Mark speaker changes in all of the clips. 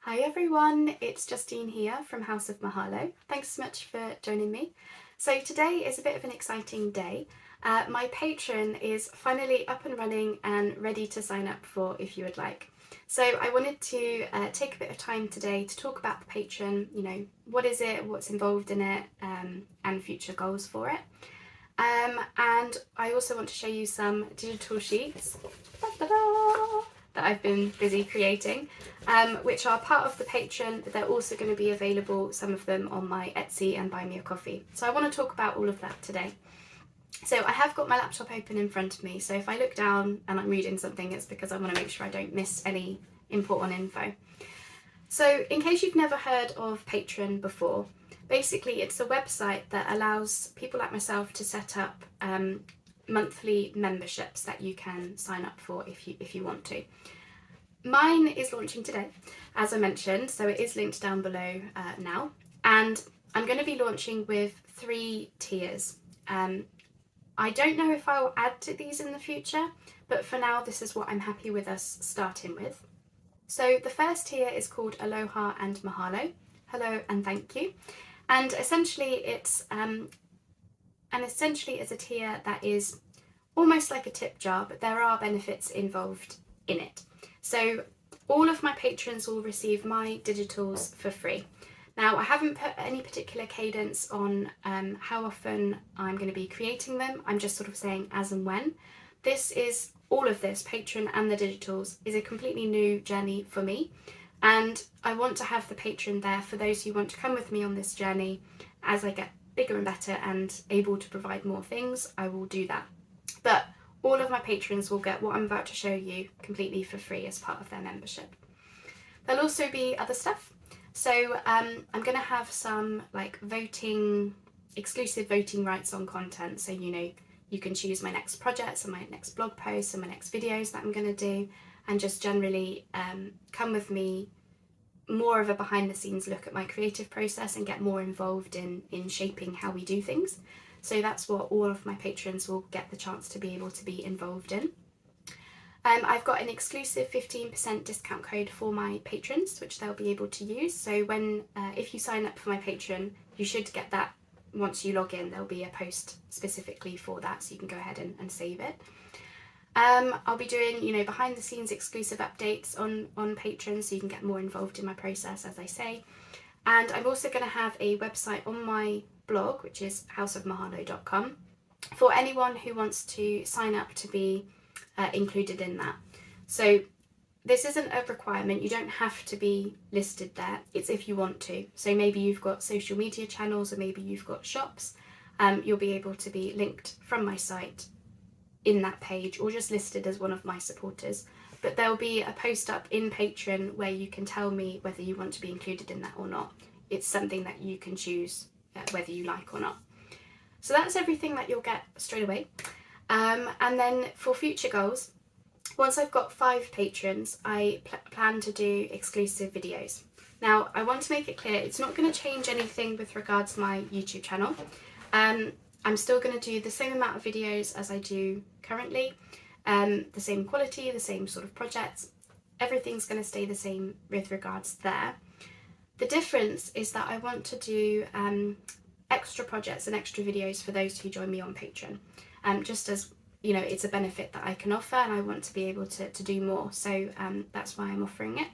Speaker 1: Hi everyone, it's Justine here from House of Mahalo. Thanks so much for joining me. So today is a bit of an exciting day. My Patreon is finally up and running and ready to sign up for if you would like. So I wanted to take a bit of time today to talk about the Patreon, what is it, what's involved in it, and future goals for it. And I also want to show you some digital sheets that I've been busy creating, which are part of the Patreon. They're also going to be available, some of them, on my Etsy and Buy Me a Coffee. So I want to talk about all of that today. So I have got my laptop open in front of me, so if I look down and I'm reading something, it's because I want to make sure I don't miss any important info. So in case you've never heard of Patreon before, basically it's a website that allows people like myself to set up monthly memberships that you can sign up for if you want to. Mine is launching today, as I mentioned, so it is linked down below now, and I'm going to be launching with 3 tiers. I don't know if I will add to these in the future, but for now this is what I'm happy with us starting with. So the first tier is called Aloha and Mahalo, hello and thank you, and essentially it's a tier that is almost like a tip jar, but there are benefits involved in it. So all of my patrons will receive my digitals for free. Now, I haven't put any particular cadence on how often I'm going to be creating them. I'm just sort of saying as and when. All of this, Patreon and the digitals, is a completely new journey for me. And I want to have the Patreon there for those who want to come with me on this journey. As I get bigger and better and able to provide more things, I will do that. But all of my patrons will get what I'm about to show you completely for free as part of their membership. There'll also be other stuff. So I'm going to have some exclusive voting rights on content. So you can choose my next projects and my next blog posts and my next videos that I'm going to do, and just generally come with me, more of a behind the scenes look at my creative process and get more involved in shaping how we do things. So that's what all of my patrons will get the chance to be able to be involved in. I've got an exclusive 15% discount code for my patrons, which they'll be able to use. So if you sign up for my Patreon, you should get that once you log in. There'll be a post specifically for that, so you can go ahead and save it. I'll be doing, behind the scenes exclusive updates on Patreon, so you can get more involved in my process, as I say. And I'm also going to have a website on my blog, which is houseofmahalo.com, for anyone who wants to sign up to be included in that. So this isn't a requirement. You don't have to be listed there. It's if you want to. So maybe you've got social media channels, or maybe you've got shops. You'll be able to be linked from my site in that page, or just listed as one of my supporters. But there'll be a post up in Patreon where you can tell me whether you want to be included in that or not. It's something that you can choose whether you like or not. So that's everything that you'll get straight away. And then for future goals, once I've got 5 patrons, I plan to do exclusive videos. Now, I want to make it clear, it's not going to change anything with regards to my YouTube channel. I'm still going to do the same amount of videos as I do currently, the same quality, the same sort of projects. Everything's going to stay the same with regards there. The difference is that I want to do extra projects and extra videos for those who join me on Patreon. Just as, it's a benefit that I can offer, and I want to be able to do more. So that's why I'm offering it.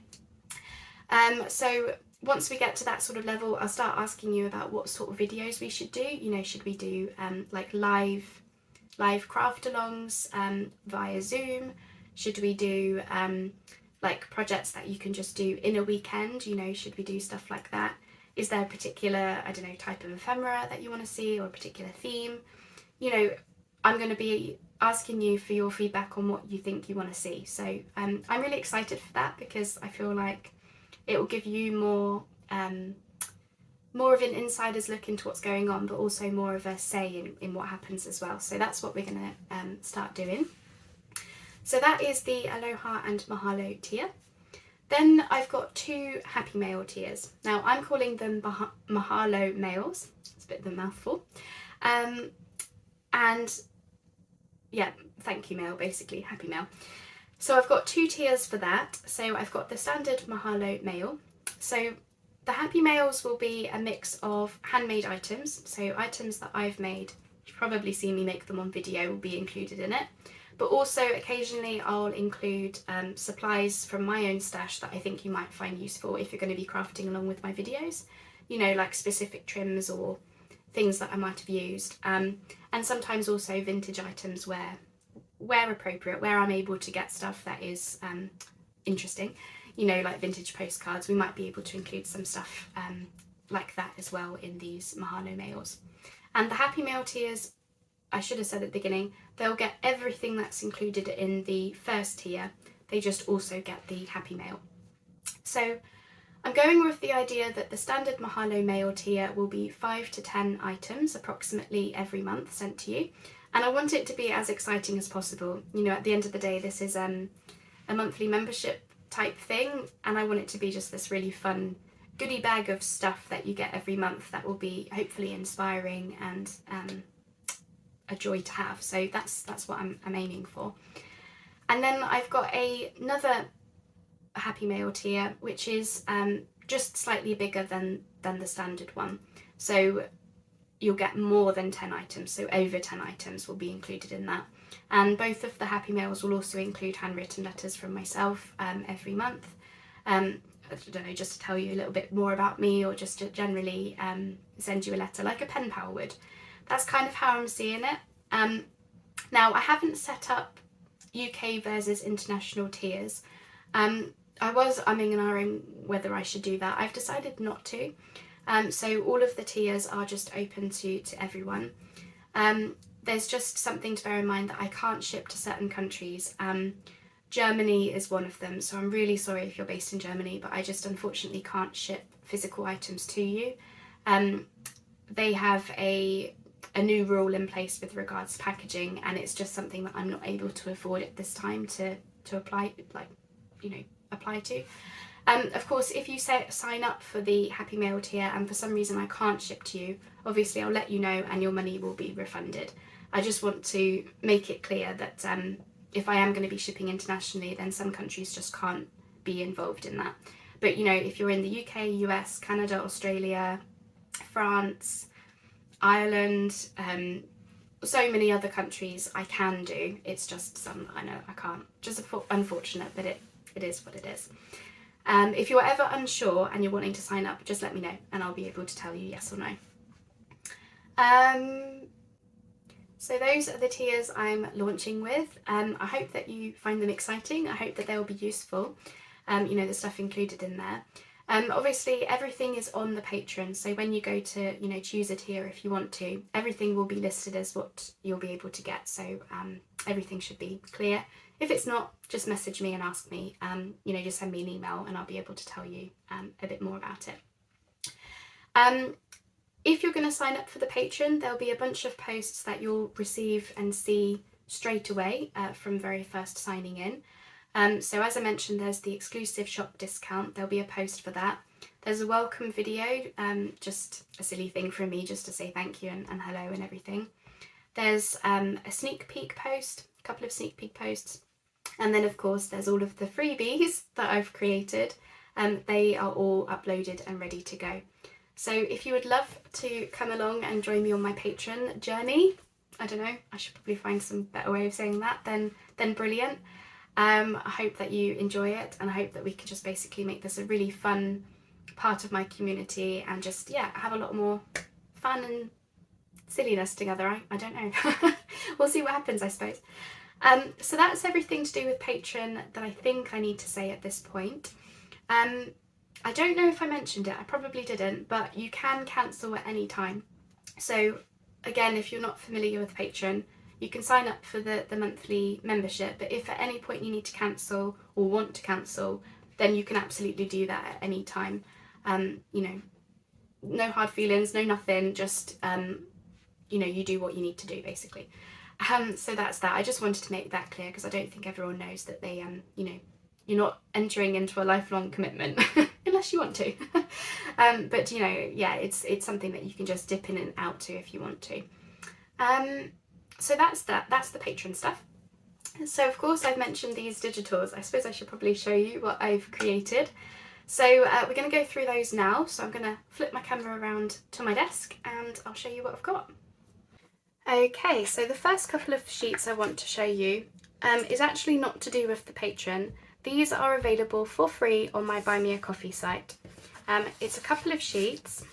Speaker 1: So once we get to that sort of level, I'll start asking you about what sort of videos we should do. Should we do live craft alongs via Zoom? Should we do projects that you can just do in a weekend? Should we do stuff like that? Is there a particular, type of ephemera that you want to see, or a particular theme? I'm going to be asking you for your feedback on what you think you want to see. So I'm really excited for that, because I feel like it will give you more of an insider's look into what's going on, but also more of a say in what happens as well. So that's what we're going to start doing. So that is the Aloha and Mahalo tier. Then I've got 2 Happy Mail tiers. Now I'm calling them Mahalo Mails. It's a bit of a mouthful. And yeah, thank you mail, basically, Happy Mail. So I've got 2 tiers for that. So I've got the standard Mahalo Mail, So the happy mails will be a mix of handmade items, so items that I've made. You've probably seen me make them on video, will be included in it. But also occasionally I'll include supplies from my own stash that I think you might find useful if you're going to be crafting along with my videos. You know, like specific trims or things that I might have used. And sometimes also vintage items where appropriate, where I'm able to get stuff that is interesting. You know, like vintage postcards, we might be able to include some stuff like that as well in these Mahalo mails. And the happy mail tiers, I should have said at the beginning, they'll get everything that's included in the first tier. They just also get the happy mail. So I'm going with the idea that the standard Mahalo mail tier will be 5 to 10 items approximately every month sent to you. And I want it to be as exciting as possible. You know, at the end of the day, this is a monthly membership type thing, and I want it to be just this really fun goodie bag of stuff that you get every month that will be hopefully inspiring and a joy to have. So that's what I'm aiming for. And then I've got another happy mail tier, which is just slightly bigger than the standard one. So you'll get more than 10 items, so over 10 items will be included in that. And both of the happy mails will also include handwritten letters from myself every month. I don't know, just to tell you a little bit more about me, or just to generally send you a letter like a pen pal would. That's kind of how I'm seeing it. Now, I haven't set up UK versus international tiers. I was umming and ahhing whether I should do that. I've decided not to. So all of the tiers are just open to everyone. There's just something to bear in mind that I can't ship to certain countries. Germany is one of them, so I'm really sorry if you're based in Germany, but I just unfortunately can't ship physical items to you. They have a new rule in place with regards to packaging, and it's just something that I'm not able to afford at this time to apply, apply to. Of course, if you sign up for the happy mail tier and for some reason I can't ship to you, obviously I'll let you know and your money will be refunded. I just want to make it clear that if I am going to be shipping internationally, then some countries just can't be involved in that. But you know, if you're in the UK, US, Canada, Australia, France, Ireland, so many other countries I can do. It's just some I know I can't. Just unfortunate, but it is what it is. If you're ever unsure and you're wanting to sign up, just let me know and I'll be able to tell you yes or no. So those are the tiers I'm launching with. I hope that you find them exciting. I hope that they'll be useful. The stuff included in there. Obviously everything is on the Patreon, so when you go to choose a tier if you want to, everything will be listed as what you'll be able to get, so everything should be clear. If it's not, just message me and ask me, just send me an email and I'll be able to tell you a bit more about it. If you're going to sign up for the Patreon, there'll be a bunch of posts that you'll receive and see straight away from very first signing in. So as I mentioned, there's the exclusive shop discount. There'll be a post for that. There's a welcome video, just a silly thing from me just to say thank you and hello and everything. There's a sneak peek post, a couple of sneak peek posts. And then of course there's all of the freebies that I've created. They are all uploaded and ready to go. So if you would love to come along and join me on my Patreon journey, I don't know, I should probably find some better way of saying that, then brilliant. I hope that you enjoy it, and I hope that we can just basically make this a really fun part of my community and just, have a lot more fun and silliness together. I don't know. We'll see what happens, I suppose. So that's everything to do with Patreon that I think I need to say at this point. I don't know if I mentioned it, I probably didn't, but you can cancel at any time. So again, if you're not familiar with Patreon, you can sign up for the monthly membership, but if at any point you need to cancel or want to cancel, then you can absolutely do that at any time. No hard feelings, no nothing, just, you do what you need to do, basically. So that's that. I just wanted to make that clear because I don't think everyone knows that they, you're not entering into a lifelong commitment unless you want to. But it's something that you can just dip in and out to if you want to. So that's the Patreon stuff. So of course I've mentioned these digitals. I suppose I should probably show you what I've created. So we're going to go through those now. So I'm going to flip my camera around to my desk and I'll show you what I've got. Okay, so the first couple of sheets I want to show you is actually not to do with the Patreon. These are available for free on my Buy Me a Coffee site. It's a couple of sheets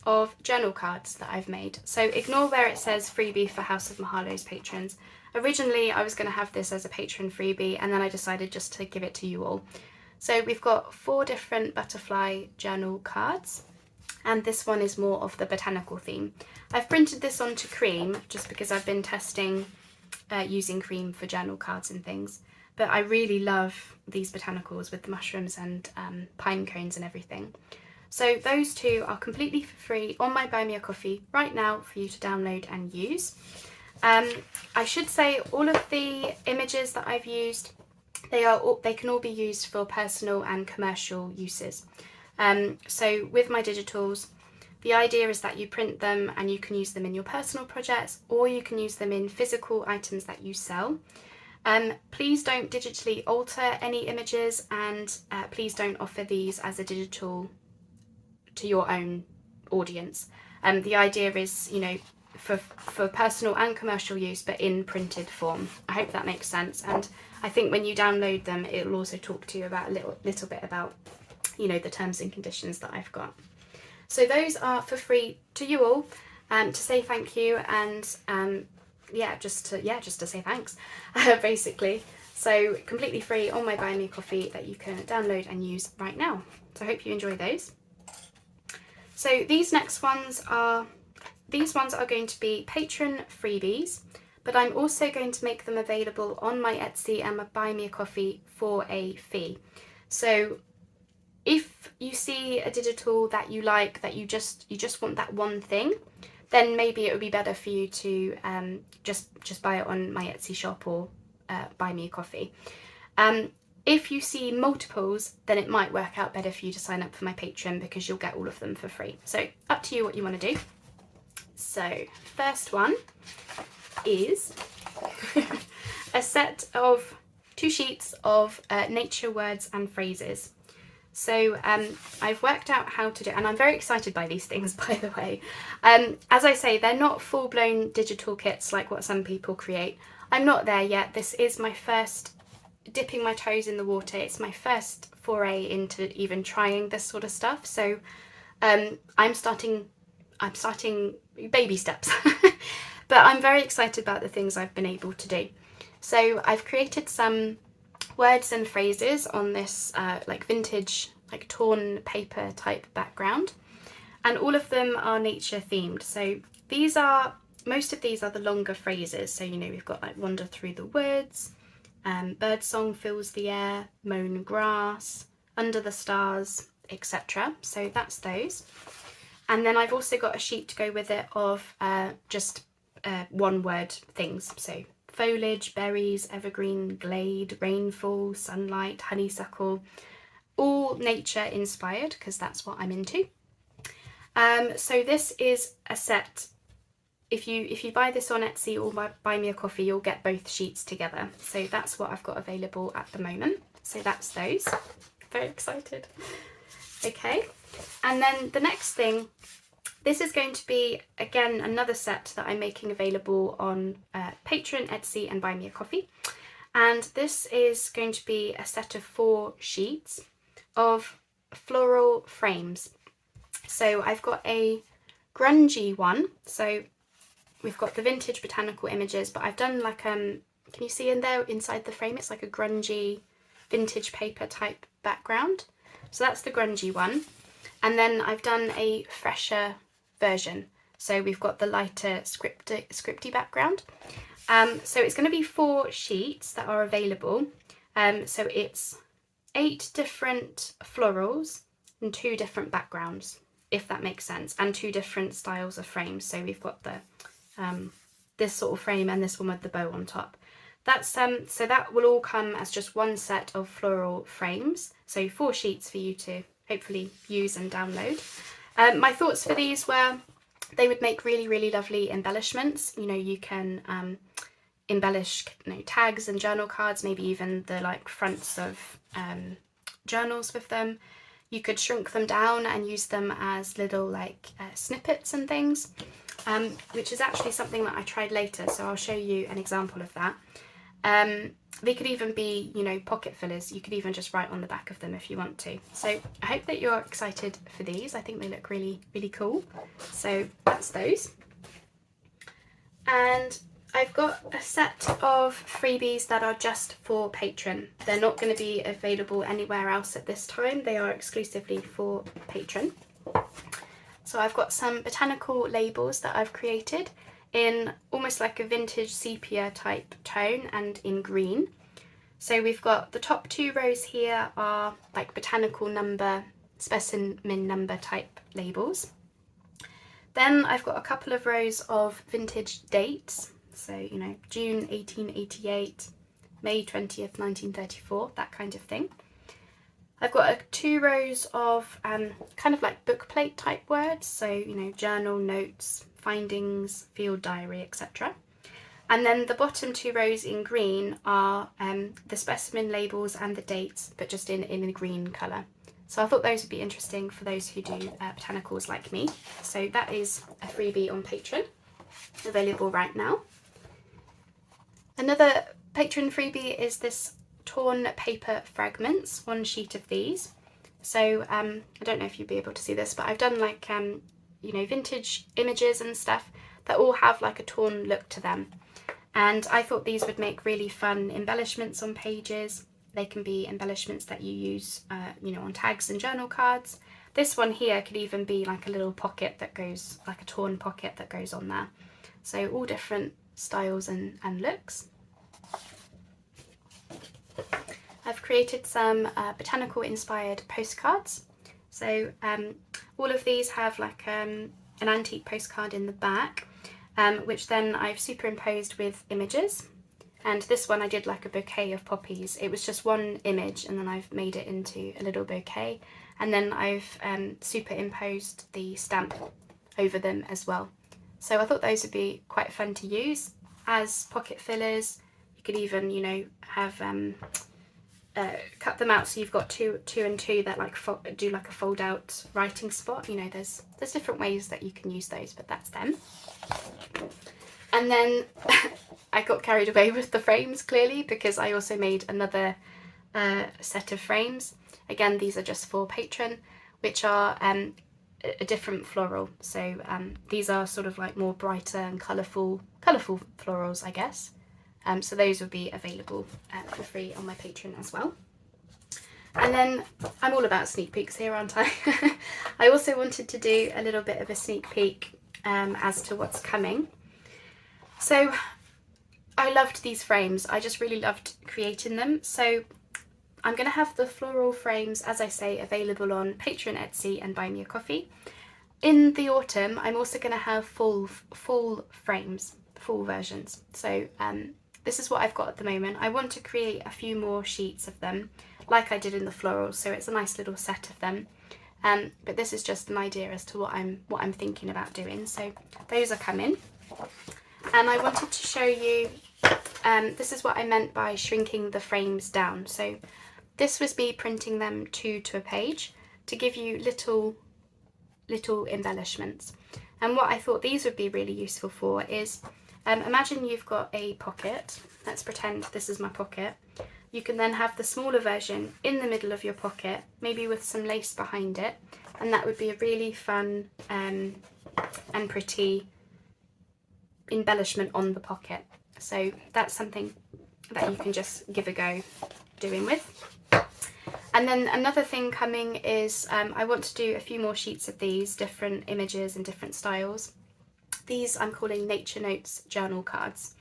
Speaker 1: of journal cards that I've made. So ignore where it says freebie for House of Mahalo's patrons. Originally I was going to have this as a patron freebie and then I decided just to give it to you all. So we've got 4 different butterfly journal cards and this one is more of the botanical theme. I've printed this onto cream just because I've been testing using cream for journal cards and things, but I really love these botanicals with the mushrooms and pine cones and everything. So those 2 are completely for free on my Buy Me a Coffee right now for you to download and use. I should say all of the images that I've used, they can all be used for personal and commercial uses. So with my digitals, the idea is that you print them and you can use them in your personal projects or you can use them in physical items that you sell. Please don't digitally alter any images and please don't offer these as a digital to your own audience. The idea is, you know, for personal and commercial use, but in printed form. I hope that makes sense. And I think when you download them, it will also talk to you about a little bit about, you know, the terms and conditions that I've got. So those are for free to you all, to say thank you and just to say thanks, basically. So completely free on my Buy Me a Coffee that you can download and use right now. So I hope you enjoy those. So these ones are going to be patron freebies, but I'm also going to make them available on my Etsy and my Buy Me a Coffee for a fee. So if you see a digital that you like, that you just want that one thing, then maybe it would be better for you to just buy it on my Etsy shop or Buy Me a Coffee. If you see multiples, then it might work out better for you to sign up for my Patreon because you'll get all of them for free. So up to you what you want to do. So first one is a set of 2 sheets of nature words and phrases. So I've worked out how to do, and I'm very excited by these things, by the way. As I say, they're not full-blown digital kits like what some people create. I'm not there yet. This is my first dipping my toes in the water. It's my first foray into even trying this sort of stuff. So I'm starting baby steps, but I'm very excited about the things I've been able to do. So I've created some words and phrases on this like vintage, like torn paper type background, and all of them are nature themed. So most of these are the longer phrases. So, you know, we've got like wander through the woods, bird song fills the air, mown grass, under the stars, etc. So that's those. And then I've also got a sheet to go with it of just one word things. So foliage, berries, evergreen, glade, rainfall, sunlight, honeysuckle, all nature inspired because that's what I'm into. So this is a set. If you buy this on Etsy or Buy Me a Coffee, you'll get both sheets together. So that's what I've got available at the moment. So that's those. Very excited. Okay, and then the next thing, this is going to be, again, another set that I'm making available on Patreon, Etsy and Buy Me a Coffee. And this is going to be a set of 4 sheets of floral frames. So I've got a grungy one. So we've got the vintage botanical images, but I've done like, can you see in there inside the frame? It's like a grungy vintage paper type background. So that's the grungy one. And then I've done a fresher version. So we've got the lighter scripty background. So it's going to be 4 sheets that are available. So it's 8 different florals and 2 different backgrounds, if that makes sense, and 2 different styles of frames. So we've got the this sort of frame and this one with the bow on top. That's so that will all come as just one set of floral frames. So 4 sheets for you to hopefully use and download. My thoughts for these were they would make really, really lovely embellishments. You know, you can embellish, you know, tags and journal cards, maybe even the like fronts of journals with them. you could shrink them down and use them as little like snippets and things, which is actually something that I tried later, so I'll show you an example of that. They could even be, you know, pocket fillers. You could even just write on the back of them if you want to. So I hope that you're excited for these. I think they look really, really cool. So that's those. And I've got a set of freebies that are just for Patreon. They're not going to be available anywhere else at this time. They are exclusively for Patreon. So I've got some botanical labels that I've created in almost like a vintage sepia type tone and in green. So we've got the top 2 rows here are like botanical number, specimen number type labels. Then I've got a couple of rows of vintage dates. So, you know, June 1888, May 20th, 1934, that kind of thing. I've got 2 rows of kind of like bookplate type words. So, you know, journal, notes, findings, field diary, etc. And then the bottom 2 rows in green are the specimen labels and the dates, but just in a green colour. So I thought those would be interesting for those who do botanicals like me. So that is a freebie on Patreon, available right now. Another Patreon freebie is this torn paper fragments, 1 sheet of these. So I don't know if you'll be able to see this, but I've done like you know, vintage images and stuff that all have like a torn look to them. And I thought these would make really fun embellishments on pages. They can be embellishments that you use, you know, on tags and journal cards. This one here could even be like a little pocket that goes, like a torn pocket that goes on there. So all different styles and looks. I've created some botanical inspired postcards. So all of these have like an antique postcard in the back, which then I've superimposed with images. And this one I did like a bouquet of poppies. It was just 1 image and then I've made it into a little bouquet. And then I've superimposed the stamp over them as well. So I thought those would be quite fun to use as pocket fillers. You could even, you know, have cut them out so you've got two and two that like do like a fold out writing spot. You know, there's different ways that you can use those, but that's them. And then I got carried away with the frames clearly, because I also made another set of frames. Again, these are just for Patreon, which are a different floral. So these are sort of like more brighter and colourful florals, I guess. So those will be available for free on my Patreon as well. And then I'm all about sneak peeks here, aren't I? I also wanted to do a little bit of a sneak peek as to what's coming. So I loved these frames. I just really loved creating them. So I'm going to have the floral frames, as I say, available on Patreon, Etsy and Buy Me a Coffee. In the autumn, I'm also going to have full frames, full versions. So this is what I've got at the moment. I want to create a few more sheets of them, like I did in the florals, so it's a nice little set of them. But this is just an idea as to what I'm thinking about doing. So those are coming. And I wanted to show you, this is what I meant by shrinking the frames down. So this was me printing them 2 to a page to give you little embellishments. And what I thought these would be really useful for is, imagine you've got a pocket. Let's pretend this is my pocket. You can then have the smaller version in the middle of your pocket, maybe with some lace behind it, and that would be a really fun and pretty embellishment on the pocket. So that's something that you can just give a go doing with. And then another thing coming is I want to do a few more sheets of these, different images and different styles. These I'm calling Nature Notes journal cards.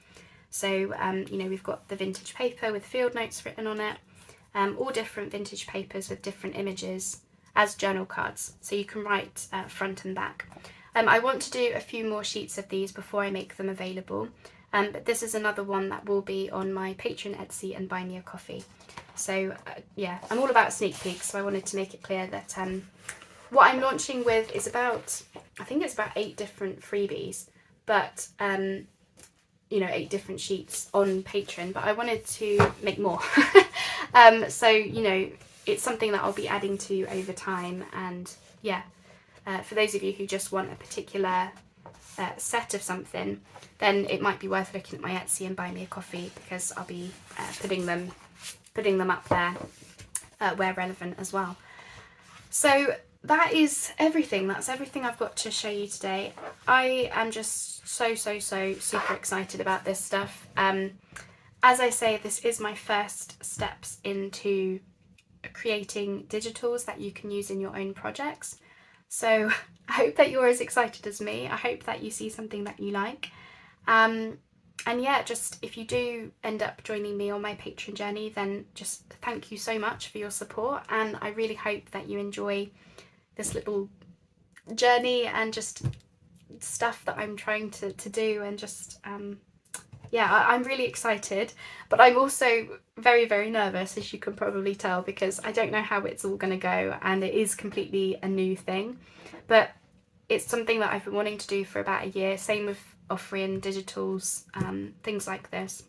Speaker 1: So, you know, we've got the vintage paper with field notes written on it, all different vintage papers with different images as journal cards. So you can write front and back. I want to do a few more sheets of these before I make them available. But this is another one that will be on my Patreon, Etsy and Buy Me a Coffee. So yeah, I'm all about sneak peeks, so I wanted to make it clear that what I'm launching with is about, I think it's about 8 different freebies, but you know, 8 different sheets on Patreon, but I wanted to make more. So, you know, it's something that I'll be adding to over time. And yeah, for those of you who just want a particular set of something, then it might be worth looking at my Etsy and buy me a coffee, because I'll be putting them up there where relevant as well. So that is everything. That's everything I've got to show you today. I am just so super excited about this stuff. As I say, this is my first steps into creating digitals that you can use in your own projects. So I hope that you're as excited as me. I hope that you see something that you like. And yeah, just if you do end up joining me on my Patreon journey, then just thank you so much for your support. And I really hope that you enjoy this little journey and just stuff that I'm trying to do, and just yeah, I'm really excited, but I'm also very nervous, as you can probably tell, because I don't know how it's all going to go, and it is completely a new thing, but it's something that I've been wanting to do for about a year. Same with offering digitals, things like this.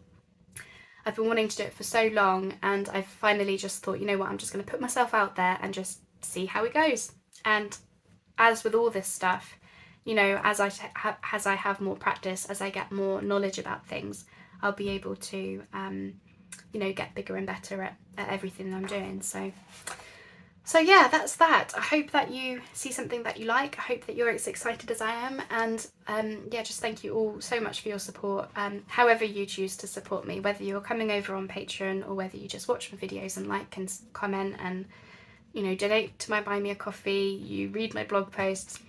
Speaker 1: I've been wanting to do it for so long, and I've finally just thought, you know what, I'm just going to put myself out there and just see how it goes. And as with all this stuff, you know, as I have more practice, as I get more knowledge about things, I'll be able to, you know, get bigger and better at everything I'm doing. So yeah, that's that. I hope that you see something that you like. I hope that you're as excited as I am. And yeah, just thank you all so much for your support. However you choose to support me, whether you're coming over on Patreon or whether you just watch my videos and like and comment and, you know, donate to my Buy Me a Coffee, you read my blog posts.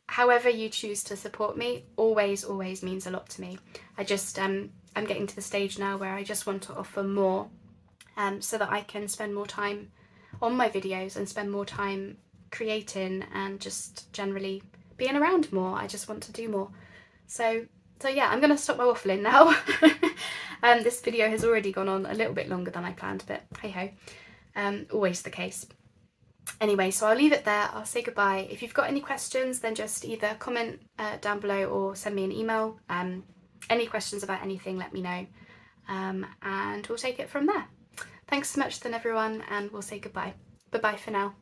Speaker 1: However you choose to support me always means a lot to me. I just I'm getting to the stage now where I just want to offer more, so that I can spend more time on my videos and spend more time creating and just generally being around more. I just want to do more. So yeah, I'm going to stop my waffling now. This video has already gone on a little bit longer than I planned, but hey ho, always the case. Anyway, so I'll leave it there. I'll say goodbye. If you've got any questions, then just either comment down below or send me an email. Any questions about anything, let me know. And we'll take it from there. Thanks so much then, everyone, and we'll say goodbye. Bye-bye for now.